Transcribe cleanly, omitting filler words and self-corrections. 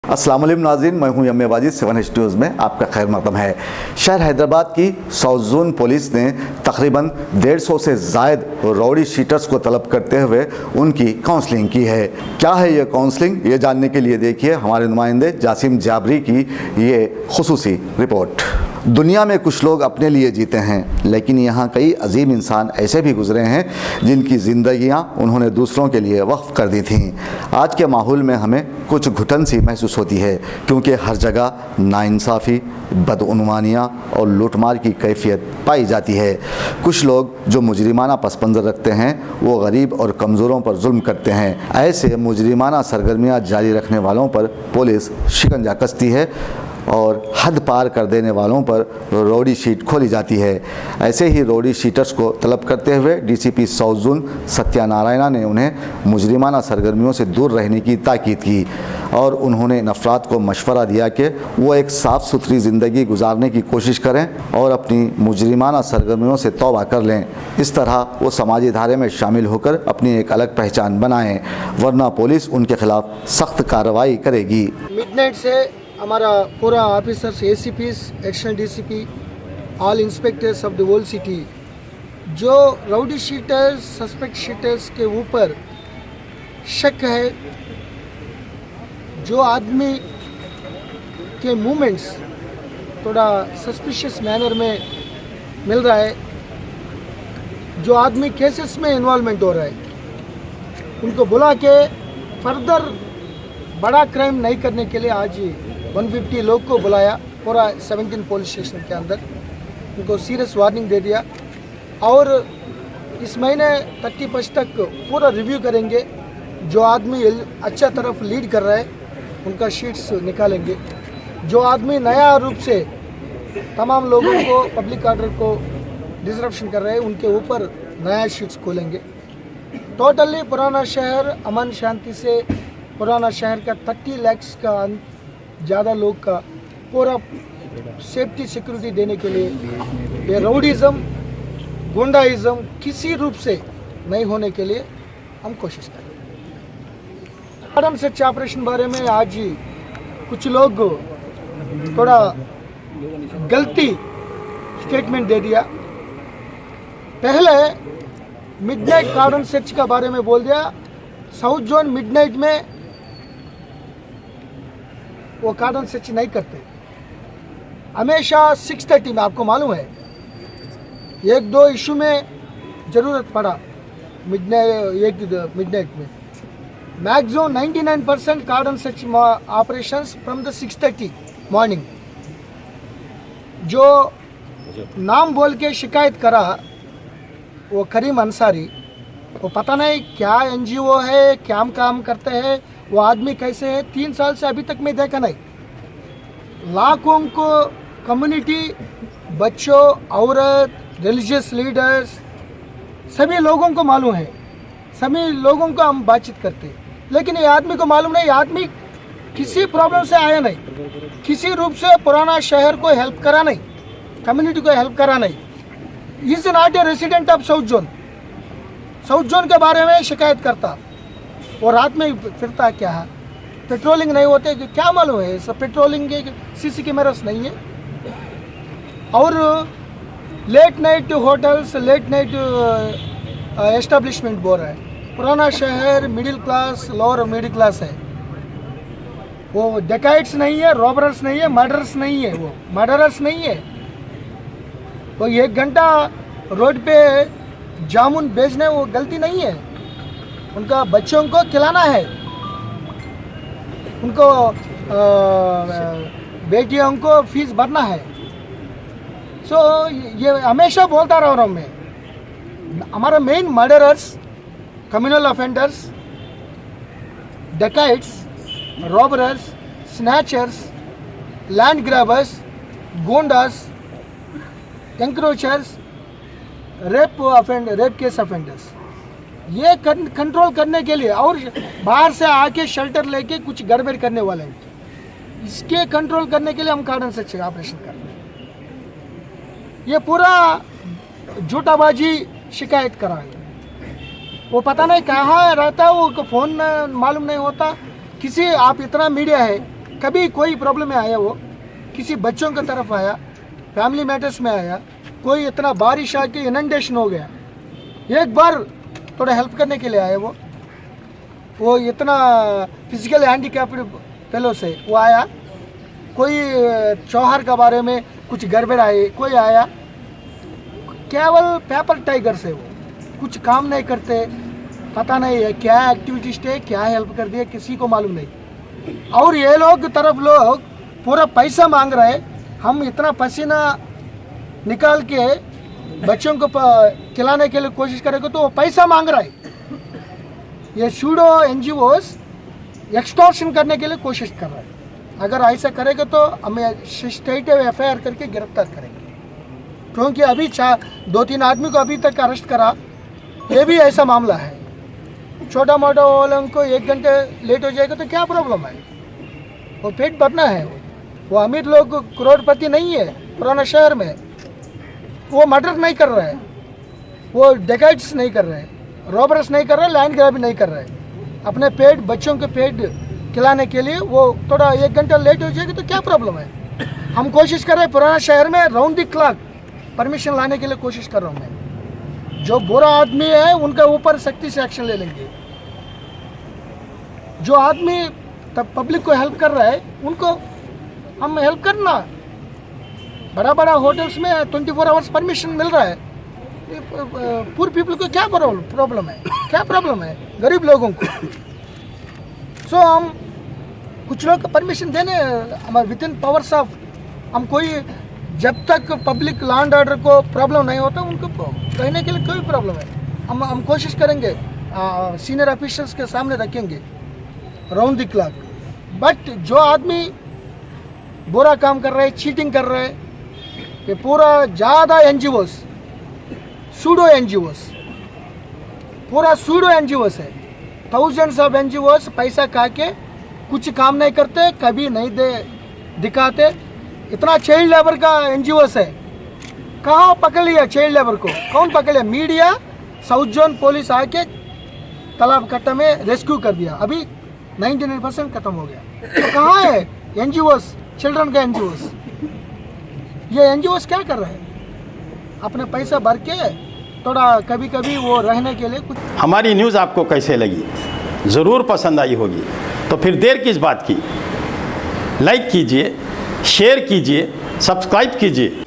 अस्सलाम वालेकुम नाज़रीन, मैं हूं यम्मे वाजिद। 7H न्यूज़ में आपका खैर मकदम है। शहर हैदराबाद की साउथ जोन पुलिस ने तकरीबन 150 से ज़ायद रौडी शीटर्स को तलब करते हुए उनकी काउंसलिंग की है। क्या है ये काउंसलिंग, ये जानने के लिए देखिए हमारे नुमाइंदे जासिम जाबरी की ये खुसूसी रिपोर्ट। दुनिया में कुछ लोग अपने लिए जीते हैं, लेकिन यहाँ कई अजीम इंसान ऐसे भी गुजरे हैं जिनकी ज़िंदगियाँ उन्होंने दूसरों के लिए वक्फ कर दी थीं। आज के माहौल में हमें कुछ घुटन सी महसूस होती है, क्योंकि हर जगह नाइंसाफ़ी, बदउनवानियाँ और लूटमार की कैफियत पाई जाती है। कुछ लोग जो मुजरिमाना पस मंज़र रखते हैं वो गरीब और कमज़ोरों पर जुल्म करते हैं। ऐसे मुजरिमाना सरगर्मियाँ जारी रखने वालों पर पुलिस शिकंजा कसती है और हद पार कर देने वालों पर रौडी शीट खोली जाती है। ऐसे ही रौडी शीटर्स को तलब करते हुए डीसीपी साउथ जोन सत्यानारायणा ने उन्हें मुजरिमाना सरगर्मियों से दूर रहने की ताकीद की और उन्होंने इन अफराद को मशवरा दिया कि वो एक साफ़ सुथरी ज़िंदगी गुजारने की कोशिश करें और अपनी मुजरिमाना सरगर्मियों से तौबा कर लें। इस तरह वो समाजी धारे में शामिल होकर अपनी एक अलग पहचान बनाएं, वरना पुलिस उनके खिलाफ सख्त कार्रवाई करेगी। मिडनाइट से हमारा पूरा officers, ACPs, additional DCP, all inspectors of the whole city जो राउडी शीटर्स, सस्पेक्ट शीटर्स के ऊपर शक है, जो आदमी के मूवमेंट्स थोड़ा सस्पिशियस मैनर में मिल रहा है, जो आदमी केसेस में इन्वॉल्वमेंट हो रहा है, उनको बुला के फर्दर बड़ा क्राइम नहीं करने के लिए आज 150 लोग को बुलाया पूरा 17 पुलिस स्टेशन के अंदर। उनको सीरियस वार्निंग दे दिया और इस महीने 31 तक पूरा रिव्यू करेंगे। जो आदमी अच्छा तरफ लीड कर रहा है उनका शीट्स निकालेंगे। जो आदमी नया रूप से तमाम लोगों को, पब्लिक ऑर्डर को डिसरप्शन कर रहे हैं, उनके ऊपर नया शीट्स खोलेंगे। टोटली पुराना शहर अमन शांति से, पुराना शहर का 30 लाख का ज़्यादा लोग का पूरा सेफ्टी सिक्योरिटी देने के लिए ये राउडीज़म, गुंडाइज़म किसी रूप से नहीं होने के लिए हम कोशिश करें। मैडम सर्च ऑपरेशन बारे में आज ही कुछ लोग थोड़ा गलती स्टेटमेंट दे दिया। पहले मिडनाइट कार्डन सर्च का बारे में बोल दिया। साउथ जोन मिडनाइट में वो कार्डन सर्च नहीं करते, हमेशा 6:30 में। आपको मालूम है एक दो इशू में ज़रूरत पड़ा मिडनाइट में। मैक्सिमम 99% कार्डन search operations from the 6:30 morning. जो नाम बोल के शिकायत करा वो करीम अंसारी, वो पता नहीं क्या NGO है, क्या काम करते हैं, वो आदमी कैसे है, 3 साल से अभी तक मैं देखा नहीं। लाखों को कम्युनिटी, बच्चों, औरत, रिलीजियस लीडर्स, सभी लोगों को मालूम है, सभी लोगों को हम बातचीत करते हैं, लेकिन ये आदमी को मालूम नहीं। आदमी किसी प्रॉब्लम से आया नहीं, किसी रूप से पुराना शहर को हेल्प करा नहीं, कम्युनिटी को हेल्प करा नहीं। Is not a resident of south zone. South zone के बारे में शिकायत करता और रात में फिरता। क्या है, पेट्रोलिंग नहीं होते, क्या मालूम है, सब पेट्रोलिंग के CC कैमरास नहीं है। और late night hotels, late night establishment बोल रहा है। पुराना शहर middle class, lower middle class है। वो डेकाइट्स नहीं है, रॉबरर्स नहीं है, मर्डरर्स नहीं है, वो मर्डरर्स नहीं है। वो 1 घंटा रोड पे जामुन बेचने वो गलती नहीं है। उनका बच्चों को खिलाना है, उनको बेटियों को फीस भरना है। सो ये हमेशा बोलता रहा हूँ मैं। हमारा main murderers, communal offenders, dacoits, robbers, snatchers, land grabbers, goondas, encroachers, rape case offenders, ये कंट्रोल करने के लिए, और बाहर से आके शेल्टर लेके कुछ गड़बड़ करने वाले हैं, इसके कंट्रोल करने के लिए हम कार्डन सर्च ऑपरेशन कर रहे हैं। ये पूरा झूठाबाजी शिकायत करा है। वो पता नहीं कहाँ रहता है, वो फ़ोन मालूम नहीं होता। किसी, आप इतना मीडिया है, कभी कोई प्रॉब्लम में आया वो किसी बच्चों की तरफ आया, फैमिली मैटर्स में आया, कोई इतना बारिश आके इनंडेशन हो गया, एक बार थोड़ा हेल्प करने के लिए आया वो इतना फिजिकल हैंडीकैप्ड फेलो से वो आया, कोई त्योहार के बारे में कुछ गड़बड़ आई, कोई आया, केवल पेपर टाइगर से वो कुछ काम नहीं करते, पता नहीं है क्या एक्टिविटीज थे, क्या हेल्प कर दिया, किसी को मालूम नहीं। और ये लोग पूरा पैसा मांग रहे, हम इतना पसीना निकाल के बच्चों को खिलाने के लिए कोशिश करेंगे तो वो पैसा मांग रहा है। ये सूडो एनजीओस एक्सटॉर्शन करने के लिए कोशिश कर रहा है। अगर ऐसा करेगा तो हमें स्टेट एफआईआर करके गिरफ्तार करेंगे, क्योंकि अभी 2-3 आदमी को अभी तक अरेस्ट करा, ये भी ऐसा मामला है। छोटा मोटा वालों को 1 घंटे लेट हो जाएगा तो क्या प्रॉब्लम है, वो पेट भरना है। वो अमीर लोग करोड़पति नहीं है पुराना शहर में, वो मर्डर नहीं कर रहे हैं, वो डेकाइट्स नहीं कर रहे हैं, रॉबर्स नहीं कर रहे, लैंड ग्रैब नहीं कर रहे, अपने पेट बच्चों के पेट खिलाने के लिए वो थोड़ा 1 घंटा लेट हो जाएगा तो क्या प्रॉब्लम है। हम कोशिश कर रहे हैं पुराना शहर में राउंड द क्लॉक परमिशन लाने के लिए कोशिश कर रहा हूँ मैं। जो बुरा आदमी है उनके ऊपर सख्ती से एक्शन ले लेंगे। जो आदमी तब पब्लिक को हेल्प कर रहा है उनको हम हेल्प करना। बड़ा बड़ा होटल्स में 24 आवर्स परमिशन मिल रहा है, पूर पीपल को क्या प्रॉब्लम है, क्या प्रॉब्लम है गरीब लोगों को। सो हम कुछ लोग को परमिशन देने हमारे विद इन पावर्स ऑफ, हम कोई जब तक पब्लिक लॉ एंड ऑर्डर को प्रॉब्लम नहीं होता उनको रहने के लिए कोई प्रॉब्लम है, हम कोशिश करेंगे, सीनियर ऑफिशियल्स के सामने रखेंगे राउंड द क्लॉक। बट जो आदमी बुरा काम कर रहे हैं, चीटिंग कर रहे हैं, ये पूरा ज़्यादा एनजीओस, सूडो एनजीओस, पूरा सूडो एनजीओस है। थाउजेंड्स ऑफ एनजीओस पैसा खा के कुछ काम नहीं करते, कभी नहीं दिखाते। इतना चाइल्ड लेबर का एनजीओस है, कहाँ पकड़ लिया चाइल्ड लेबर को, कौन पकड़ लिया? मीडिया, साउथ जोन पुलिस आके तालाब कट्टा में रेस्क्यू कर दिया, अभी 99% खत्म हो गया। तो कहाँ है एनजीओस, चिल्ड्रन का एनजीओस? ये एनजीओस क्या कर रहे हैं? अपने पैसा भर के थोड़ा कभी कभी वो रहने के लिए कुछ। हमारी न्यूज़ आपको कैसे लगी? ज़रूर पसंद आई होगी, तो फिर देर किस बात की? लाइक कीजिए, शेयर कीजिए, सब्सक्राइब कीजिए।